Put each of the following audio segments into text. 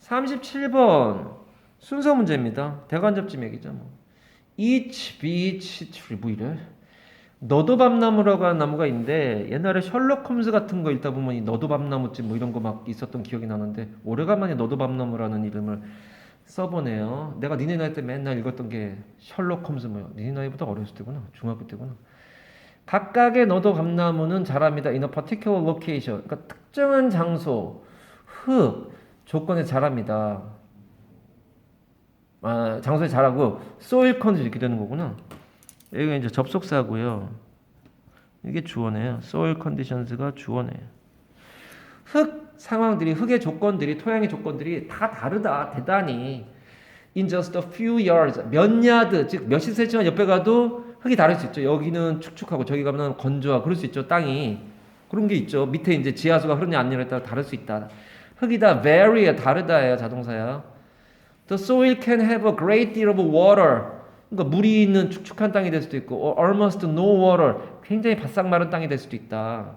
37번 순서 문제입니다. 대관접지맥이죠. 뭐. each, beach, tree 뭐 이래? 너도밤나무라고 하는 나무가 있는데 옛날에 셜록 홈즈 같은 거 읽다 보면 이 너도밤나무집 뭐 이런 거 막 있었던 기억이 나는데 오래간만에 너도밤나무라는 이름을 써보네요. 내가 니네 나이 때 맨날 읽었던 게 셜록 홈즈 뭐야? 니네 나이보다 어렸을 때구나. 중학교 때구나. 각각의 너도밤나무는 자랍니다. in a particular location. 그러니까 특정한 장소, 흙, 조건에 자랍니다. 아, 장소에 자라고 soil condition 이렇게 되는 거구나. 여기가 이제 접속사고요. 이게 주어네요. soil conditions가 주어네요. 흙 상황들이, 흙의 조건들이, 토양의 조건들이 다 다르다. 대단히. in just a few yards. 몇 야드, 즉 몇십 센치만 옆에 가도 흙이 다를 수 있죠. 여기는 축축하고 저기 가면 건조하고 그럴 수 있죠. 땅이. 그런 게 있죠. 밑에 이제 지하수가 흐르냐 안 흐르냐에 따라 다를 수 있다. 흙이 다 vary, 다르다예요. 자동사야. The soil can have a great deal of water. 그러니까 물이 있는 축축한 땅이 될 수도 있고, or almost no water. 굉장히 바싹 마른 땅이 될 수도 있다.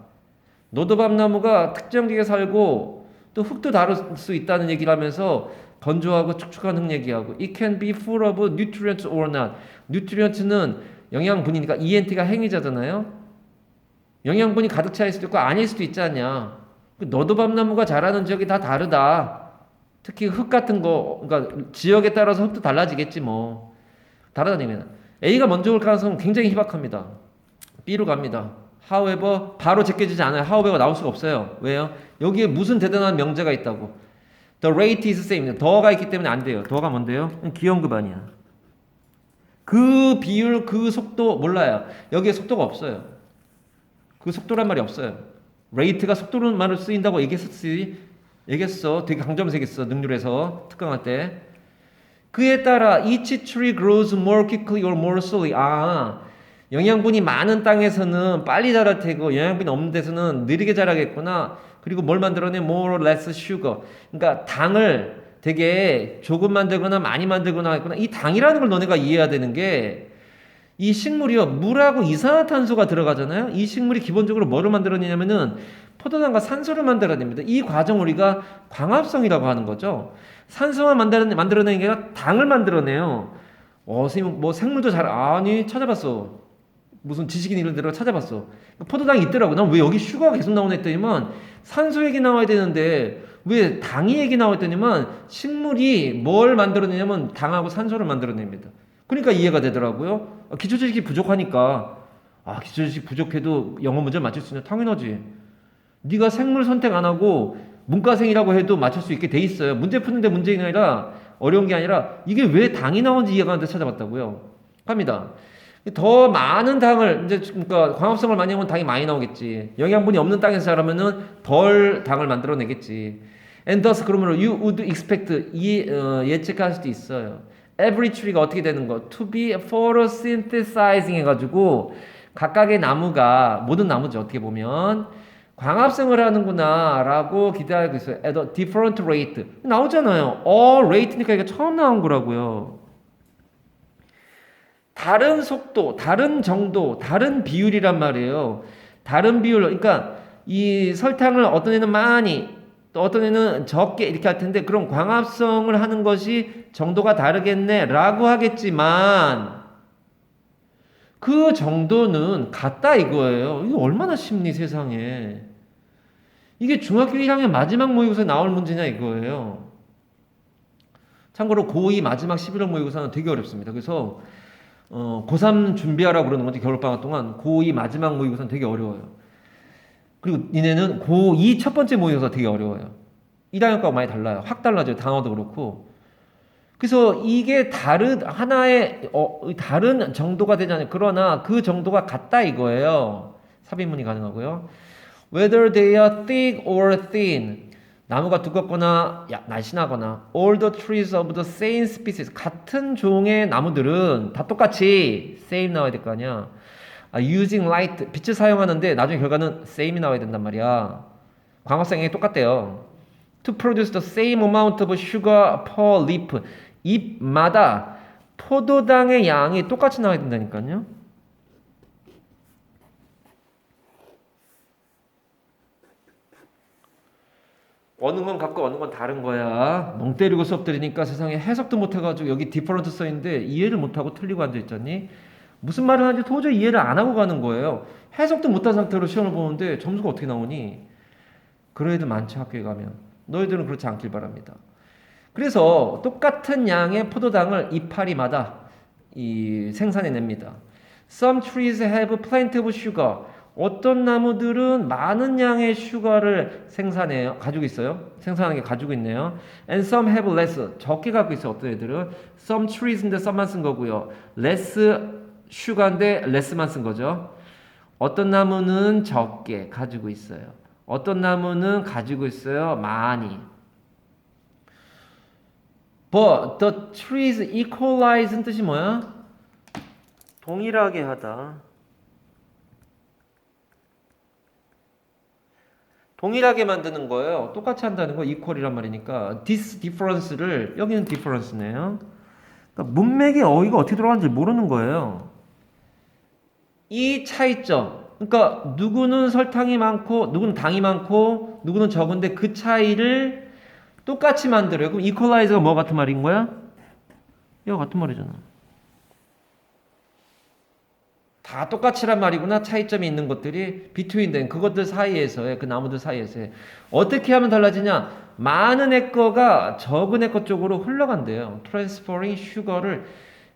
노도밤나무가 특정 지역에 살고 또 흙도 다를 수 있다는 얘기를 하면서 건조하고 축축한 흙 얘기하고, it can be full of nutrients or not. nutrients는 영양분이니까 ENT가 행위자잖아요. 영양분이 가득 차 있을 수도 있고 아닐 수도 있지 않냐. 너도밤나무가 자라는 지역이 다 다르다. 특히 흙 같은 거, 그러니까 지역에 따라서 흙도 달라지겠지 뭐. 다르다는 얘기는 A가 먼저 올 가능성은 굉장히 희박합니다. B로 갑니다. however 바로 제껴지지 않아요. however가 나올 수가 없어요. 왜요? 여기에 무슨 대단한 명제가 있다고. The rate is same. 더가 있기 때문에 안 돼요. 더가 뭔데요? 기형급 아니야. 그 비율, 그 속도 몰라요. 여기에 속도가 없어요. 그 속도란 말이 없어요. rate가 속도로 말을 쓰인다고 얘기했어. 되게 강조하면서 얘기했어. 능률에서 특강할 때. 그에 따라 each tree grows more quickly or more slowly. 아, 영양분이 많은 땅에서는 빨리 자랄 테고 영양분이 없는 데서는 느리게 자라겠구나. 그리고 뭘 만들어내? more or less sugar. 그러니까 당을 되게 조금 만들거나 많이 만들거나 했구나. 이 당이라는 걸 너네가 이해해야 되는 게 이 식물이요. 물하고 이산화탄소가 들어가잖아요. 이 식물이 기본적으로 뭐를 만들어내냐면은 포도당과 산소를 만들어냅니다. 이 과정을 우리가 광합성이라고 하는 거죠. 산소만 만들어내는 게 아니라 당을 만들어내요. 선생님 뭐 생물도 잘 아니 찾아봤어. 무슨 지식인 이런 데로 찾아봤어. 포도당이 있더라고. 난 왜 여기 슈가가 계속 나오나 했더니만 산소 얘기 나와야 되는데 왜 당이 얘기 나와 했더니만 식물이 뭘 만들어내냐면 당하고 산소를 만들어냅니다. 그러니까 이해가 되더라고요. 기초지식이 부족하니까 기초지식 부족해도 영어 문제를 맞출 수 있냐? 당연하지. 네가 생물 선택 안 하고 문과생이라고 해도 맞출 수 있게 돼 있어요. 문제 푸는데 문제가 아니라 어려운 게 아니라 이게 왜 당이 나오는지 이해가 안 돼 찾아봤다고요. 합니다. 더 많은 당을 이제 그러니까 광합성을 많이 하면 당이 많이 나오겠지. 영양분이 없는 땅에서 자라면은 덜 당을 만들어내겠지. And thus 그러므로 you would expect 예측할 수도 있어요. Every tree가 어떻게 되는 거? To be photosynthesizing 해가지고 각각의 나무가 모든 나무죠 어떻게 보면 광합성을 하는구나 라고 기대하고 있어요. At a different rate 나오잖아요. rate니까 이게 처음 나온 거라고요. 다른 속도, 다른 정도, 다른 비율이란 말이에요. 다른 비율, 그러니까 이 설탕을 어떤 애는 많이, 또 어떤 애는 적게 이렇게 할 텐데 그럼 광합성을 하는 것이 정도가 다르겠네 라고 하겠지만 그 정도는 같다 이거예요. 이게 얼마나 쉽니 세상에. 이게 중학교 1학년 마지막 모의고사에 나올 문제냐 이거예요. 참고로 고2 마지막 11월 모의고사는 되게 어렵습니다. 그래서 고3 준비하라고 그러는 건지 겨울방학 동안 고2 마지막 모의고사는 되게 어려워요. 그리고 니네는 고2 첫 번째 모의고사 되게 어려워요. 1학년과 많이 달라요. 확 달라져요. 단어도 그렇고. 그래서 이게 하나의 다른 정도가 되잖아요. 그러나 그 정도가 같다 이거예요. 삽입문이 가능하고요. Whether they are thick or thin. 나무가 두껍거나 날씬하거나 all the trees of the same species. 같은 종의 나무들은 다 똑같이 same 나와야 될 거 아니야. using light. 빛을 사용하는데 나중에 결과는 same이 나와야 된단 말이야. 광합성이 똑같대요. To produce the same amount of sugar per leaf. 잎마다 포도당의 양이 똑같이 나와야 된다니까요. 어느 건 같고 어느 건 다른 거야. 멍 때리고 수업 들으니까 세상에 해석도 못해가지고 여기 디퍼런트 써있는데 이해를 못하고 틀리고 앉아있잖니. 무슨 말을 하는지 도저히 이해를 안 하고 가는 거예요. 해석도 못한 상태로 시험을 보는데 점수가 어떻게 나오니? 그런 애들 많죠, 학교에 가면. 너희들은 그렇지 않길 바랍니다. 그래서 똑같은 양의 포도당을 이파리마다 생산해냅니다. Some trees have plenty of sugar. 어떤 나무들은 많은 양의 슈가를 생산해요. 가지고 있어요. 생산하는 게 가지고 있네요. And some have less. 적게 갖고 있어요. 어떤 애들은. Some trees인데 some만 쓴 거고요. less 슈가인데 less만 쓴 거죠. 어떤 나무는 적게 가지고 있어요. 어떤 나무는 가지고 있어요. 많이. But the trees equalize는 뜻이 뭐야? 동일하게 하다. 동일하게 만드는 거예요. 똑같이 한다는 거 equal이란 말이니까 this difference를 여기는 difference네요. 그러니까 문맥의 어휘가 어떻게 들어가는지 모르는 거예요. 이 차이점. 그러니까 누구는 설탕이 많고 누구는 당이 많고 누구는 적은데 그 차이를 똑같이 만들어요. 그럼 equalize가 뭐 같은 말인 거야? 이거 같은 말이잖아. 다 똑같이란 말이구나. 차이점이 있는 것들이 between them 그것들 사이에서의 그 나무들 사이에서의 어떻게 하면 달라지냐? 많은 애 거가 적은 애 거 쪽으로 흘러간대요. transferring sugar를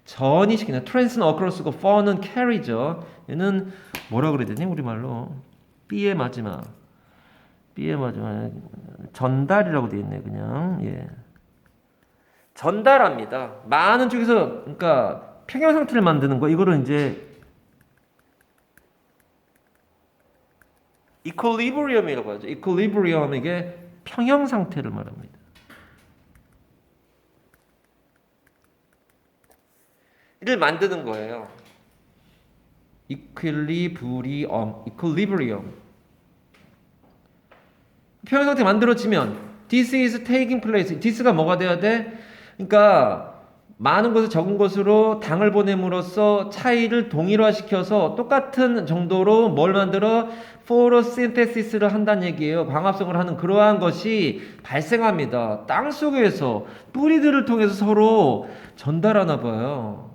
전이시키는 trans는 across고 for는 carry죠. 얘는 뭐라 그래야 되니 우리말로? B의 마지막 전달이라고 돼 있네 그냥. 예. 전달합니다. 많은 쪽에서 그러니까 평형 상태를 만드는 거 이거를 이제 이퀄리브리엄이라고 하죠. 이퀄리브리엄 이게 평형 상태를 말합니다. 이를 만드는 거예요. 이퀄리브리엄. 평형 상태 만들어지면 this is taking place. this가 뭐가 돼야 돼? 그러니까 많은 것을 적은 것으로 당을 보냄으로써 차이를 동일화시켜서 똑같은 정도로 뭘 만들어? 포토신테시스를 한다는 얘기예요. 광합성을 하는 그러한 것이 발생합니다. 땅 속에서 뿌리들을 통해서 서로 전달하나 봐요.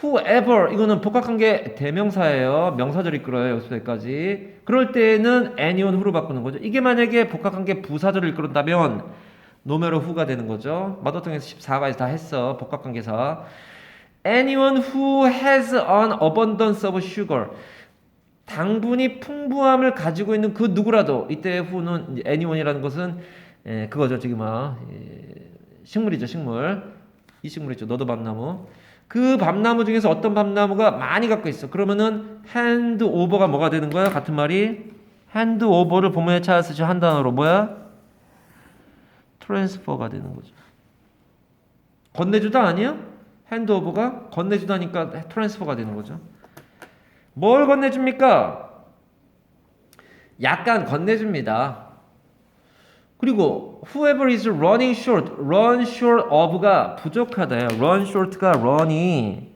whoever 이거는 복합관계 대명사예요. 명사절 이끌어요. 여기까지. 그럴 때는 anyone who로 바꾸는 거죠. 이게 만약에 복합관계 부사절을 이끌었다면 노메로 who가 되는 거죠. 마더통에서 14가지 다 했어. 복합관계사. anyone who has an abundance of sugar. 당분이 풍부함을 가지고 있는 그 누구라도. 이때 who는 anyone이라는 것은 그거죠. 지금 식물이죠. 식물. 이 식물 있죠. 너도 밤나무. 그 밤나무 중에서 어떤 밤나무가 많이 갖고 있어. 그러면은 hand over가 뭐가 되는 거야? 같은 말이 hand over를 본문에 찾아서 한 단어로 뭐야? 트랜스퍼가 되는 거죠. 건네주다 아니야? hand over가 건네주다니까 트랜스퍼가 되는 거죠. 뭘 건네줍니까? 약간 건네줍니다. 그리고 whoever is running short, run short of가 부족하다요. run short가 run이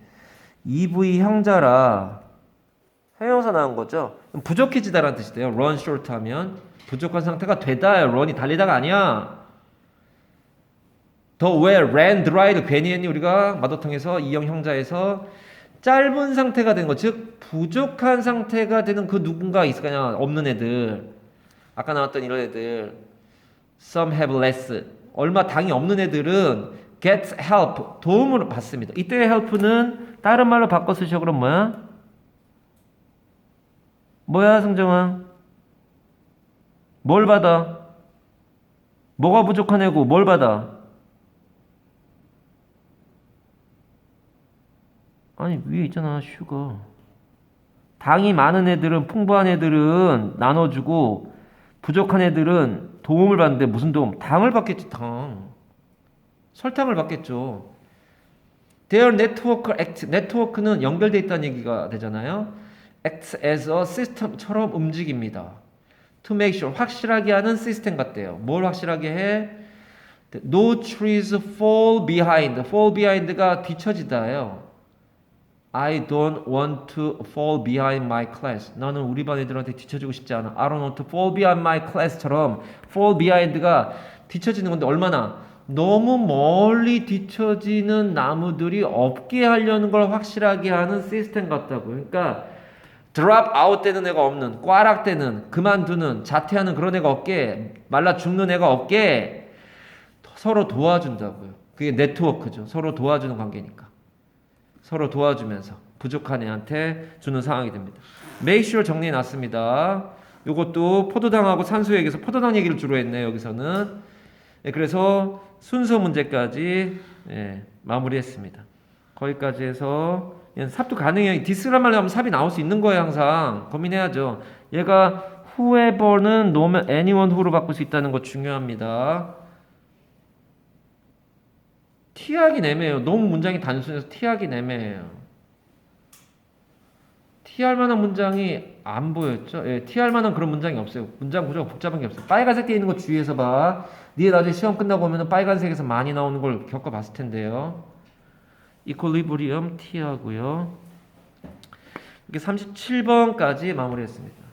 EV 형자라 형용사 나온 거죠. 부족해지다라는 뜻이 돼요. run short 하면 부족한 상태가 되다요. run이 달리다가 아니야. 더 왜 ran dry를 괜히 했니? 우리가 마더통에서 이형 형자에서 짧은 상태가 되는 거, 즉 부족한 상태가 되는 그 누군가 있을 거냐? 없는 애들. 아까 나왔던 이런 애들. Some have less. 얼마 당이 없는 애들은 get help. 도움을 받습니다. 이때의 help는 다른 말로 바꿔 쓰셔. 그럼 뭐야? 뭐야, 승정아? 뭘 받아? 뭐가 부족한 애고 뭘 받아? 아니 위에 있잖아. 슈거. 당이 많은 애들은 풍부한 애들은 나눠주고 부족한 애들은 도움을 받는데 무슨 도움? 당을 받겠지. 당. 설탕을 받겠죠. Their network act. 네트워크는 연결되어 있다는 얘기가 되잖아요. Acts as a system처럼 움직입니다. To make sure. 확실하게 하는 시스템 같대요. 뭘 확실하게 해? No trees fall behind. Fall behind가 뒤처지다예요. I don't want to fall behind my class. 나는 우리 반 애들한테 뒤처지고 싶지 않아. I don't want to fall behind my class처럼 fall behind가 뒤처지는 건데 얼마나 너무 멀리 뒤처지는 나무들이 없게 하려는 걸 확실하게 하는 시스템 같다고요. 그러니까 drop out 되는 애가 없는, 꽈락되는, 그만두는, 자퇴하는 그런 애가 없게, 말라 죽는 애가 없게 서로 도와준다고요. 그게 네트워크죠. 서로 도와주는 관계니까. 서로 도와주면서 부족한 애한테 주는 상황이 됩니다. make sure 정리해 놨습니다. 요것도 포도당하고 산수액에서 포도당 얘기를 주로 했네요. 여기서는. 네, 그래서 순서 문제까지 마무리했습니다. 거기까지 해서 삽도 가능해요. 디스란 말로 하면 삽이 나올 수 있는 거예요. 항상 고민해야죠. 얘가 whoever는 놓으면 anyone who로 바꿀 수 있다는 거 중요합니다. T하긴 애매해요. 너무 문장이 단순해서 T하긴 애매해요. T할 만한 문장이 안 보였죠? 예, T할 만한 그런 문장이 없어요. 문장 구조가 복잡한 게 없어요. 빨간색 돼 있는 거 주의해서 봐. 니네 나중에 시험 끝나고 오면 빨간색에서 많이 나오는 걸 겪어봤을 텐데요. 이퀄리브리엄 T하고요. 이렇게 37번까지 마무리했습니다.